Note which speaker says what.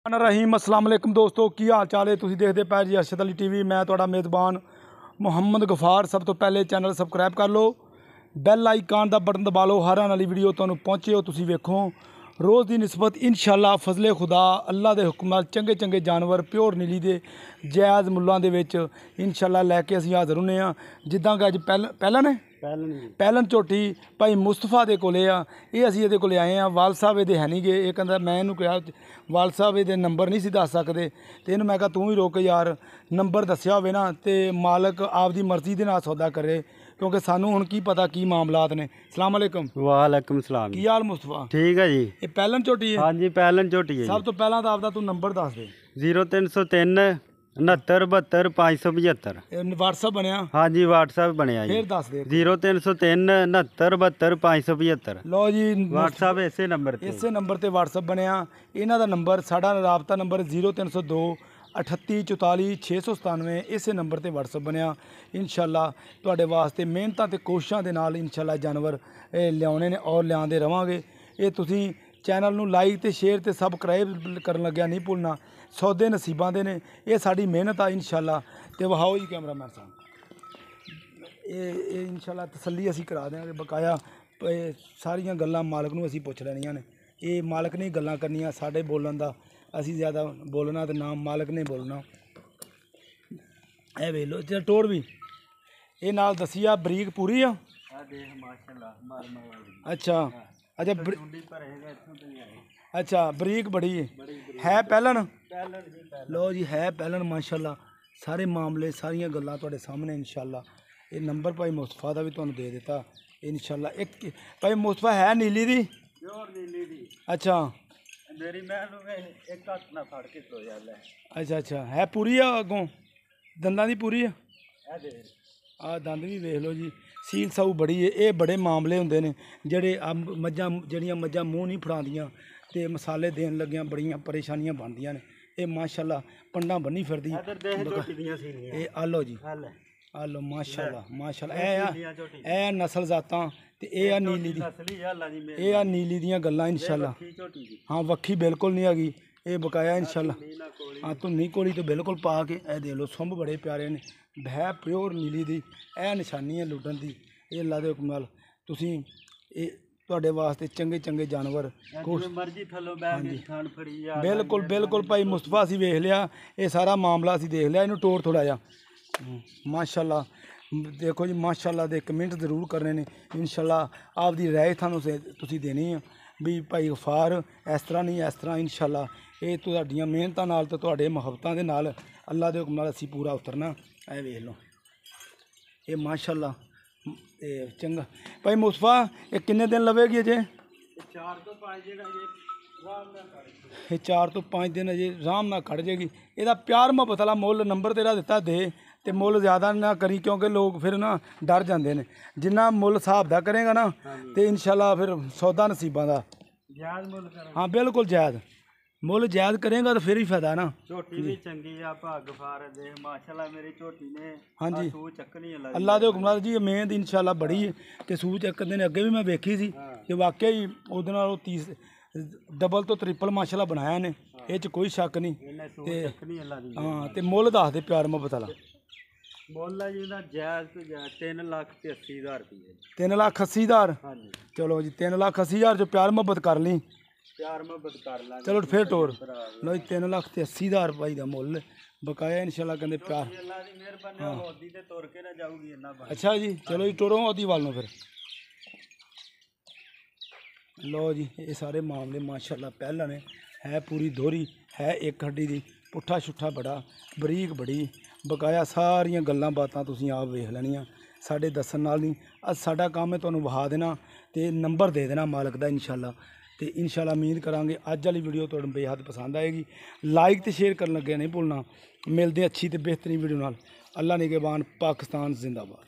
Speaker 1: रहीम अस्सलाम वालेकुम दोस्तों की हाल चाल है। तुसीं देखते पै जी अरशद अली टीवी। मैं तुहाडा मेज़बान मुहम्मद गफार। सब तो पहले चैनल सबसक्राइब कर लो, बैल आइकान का बटन दबा लो, हर आने वाली वीडियो तुहानूं पहुँचे हो तुसीं वेखो। रोज़ की निस्बत इंशाअल्लाह फजले खुदा अल्लाह के हुक्म नाल चंगे चंगे जानवर प्योर नीली दे जायज़ मुल्लां दे विच इंशाअल्लाह लैके असीं हाज़र हुंदे हां। जिद्दां कि अज पहला ने पैलन झोटी भाई मुस्तफा दे कोले आ। ये असीं इहदे कोले आए हैं। वाल साहब इहदे है नहीं गए। ये कहंदा मैं इहनूं कहा वाल साहब इहदे नंबर नहीं सी दस सकदे ते इहनूं मैं कहा तूं ही रोक यार, नंबर दस्सिया होवे ना ते मालक आपदी मर्जी दे नाल सौदा करे, क्योंकि सानूं हुण की पता की मामलात ने। सलाम अलैकुम।
Speaker 2: वालेकुम सलाम।
Speaker 1: की हाल मुस्तफा?
Speaker 2: ठीक है जी।
Speaker 1: ये पैलन झोटी है?
Speaker 2: हाँ जी पैलन झोटी है।
Speaker 1: सब तो पहला तो आपदा तू नंबर दस दे।
Speaker 2: 0303 69 72 575।
Speaker 1: व्हाट्सअप बनया?
Speaker 2: हाँ जी व्हाट्सएप बनया जी।
Speaker 1: फिर दस दे।
Speaker 2: 0303 69 72 575।
Speaker 1: लो जी
Speaker 2: व्हाट्सएप इसे नंबर ते।
Speaker 1: इसे नंबर ते व्हाट्सअप बनया। इन्हां दा नंबर साडा राबता नंबर 0302 38 44 697। इसे नंबर ते व्हाट्सअप बनया। इंशाअल्लाह तुहाडे वास्ते मेहनतां ते कोशिशां दे नाल इंशाअल्लाह जानवर लियाने ने और लियांदे रवांगे। ये तुसीं चैनल नूं लाइक ते शेयर ते सबसक्राइब करन लग्या नहीं भुलना। सौदे नसीबां दे ने, ये साडी मेहनत आ इंशाअल्लाह। ते वहाओ जी कैमरामैन साहब, ये इंशाअल्लाह तसल्ली असीं करा देंगे बकाया। सारियां गल्लां मालक नूं असीं पुछ लैनियां ने। ये मालक ने गल्लां करनियां, साडे बोलन दा असीं ज़्यादा बोलना ते ना मालक ने बोलना। ए वे लो ते टोर भी ये नाल दसी आ बरीक पूरी आ। अच्छा अच्छा अच्छा बरीक बड़ी है पैलन। लो जी है पैलन माशाअल्लाह। सारे मामले सारियां गल्लां तुहाडे सामने इंशाअल्लाह। ये नंबर भाई मुस्तफा का भी तुहानूं दे दिता इंशाअल्लाह। एक भाई मुस्तफा है नीली दी? अच्छा
Speaker 2: मेरी एक हाथ ना फड़ के तो यार।
Speaker 1: अच्छा अच्छा है पूरी आ अगों दंदां दी पूरी आ? आ दंद भी वेख लो जी। सील साऊ बड़ी है। ये बड़े मामले होंदे ने जेह्ड़े मज्जां जड़ियां मज्जां मूँह नहीं फड़ांदियां ते मसाले देन लग्गियां बड़ियां परेशानियां बनदियां ने। ये माशाअल्लाह पंडा बन्नी फिरदी। ये आलो जी आलो माशाअल्लाह माशाअल्लाह। ए नस्ल जातां ते ए नीली दी, ए आ नीली दियां गल्लां इंशाअल्लाह। हाँ वक्खी बिल्कुल नहीं हैगी। ये बकाया इंशाअल्लाह। हाँ धुन्नी कोली तो बिल्कुल पा के ए दे लो। सुंभ बड़े प्यारे ने, भै प्योर नीली दी। ए निशानी है लुड्डन दी। ये अल्लाह दे हुक्म नाल तुसीं तुहाडे वास्ते चंगे चंगे जानवर बिल्कुल बिल्कुल भाई मुस्तफा असीं वेख लिया। ये सारा मामला असीं देख लिया। इनू टोर थोड़ा जा माशाअल्लाह। देखो जी माशाअल्लाह दे कमेंट जरूर करने ने इंशाअल्लाह। आपदी राय थानूं तुसीं देनी है भी भाई गफार इस तरह नहीं इस तरह। इंशाअल्लाह ये तुहाडीਆਂ मेहनतां नाल ते तुहाडे मुहब्बतां दे नाल अल्लाह दे हुक्म नाल असीं पूरा उतरना। ऐ वेख लो ये माशाअल्लाह। चंगा भाई मुस्तफा ये किन्ने दिन लवेगी अजे? 4 तो 5 दिन अजे आराम नाल कट जाएगी। ਇਹਦਾ प्यार मुहब्बत वाला मुल नंबर तेरा दिता दे ते मुल ज़्यादा ना करी, क्योंकि लोग फिर ना डर जाते हैं। जिन्ना मुल हिसाब दा करेगा ना तो इंशाअल्लाह फिर सौदा नसीबां दा। हाँ बिल्कुल जायज़ मुल जायज़ करेगा तो फिर ही फायदा ना।
Speaker 2: झोटी भी चंगी आ भागफार दे माशाअल्लाह। मेरी झोटी ने
Speaker 1: हाँ जी
Speaker 2: सूह चक्कनी है
Speaker 1: अल्लाह दे हुक्म नाल जी। मेहनत इंशाअल्लाह बड़ी है ते सूह चक्कदे ने। अगे भी मैं वेखी सी ते वाकई ही उहदे नाल 30 डबल तो ट्रिपल माशाअल्लाह बनाया ने। ये च कोई शक नहीं ते हाँ ते मुल दस दे प्यार मुहब्बत वाला।
Speaker 2: मुल जी दा जायज़ तो जायज़ 3,80,000 रुपये।
Speaker 1: 3,80,000? चलो जी 3,80,000 जो प्यार मुहब्बत कर ली।
Speaker 2: प्यार मुहब्बत कर ला
Speaker 1: चलो फिर टोर लो जी 3,80,000 भाई का मुल बकाया इंशाअल्लाह कहते प्यार। अच्छा जी चलो जी टोरो ओदी वाल नो फिर। लो जी ये सारे मामले माशाअल्लाह पहला ने है पूरी दोहरी है एक हड्डी दी। पुट्ठा शुट्ठा बड़ा बरीक बड़ी बकाया सारियां गल्लां बातां तुसीं आप वेख लैनियां। साडे दस्सण नाल नहीं अज साडा काम है तुहानूं वहा देना ते नंबर दे देना मालक दा इंशाअल्लाह। तो इंशाअल्लाह उम्मीद करांगे अज वाली वीडियो तुहानूं बेहद पसंद आएगी। लाइक तो शेयर करन लगे नहीं भुलना। मिलते अच्छी तो बेहतरीन वीडियो नाल। अल्लाह निगहबान पाकिस्तान जिंदाबाद।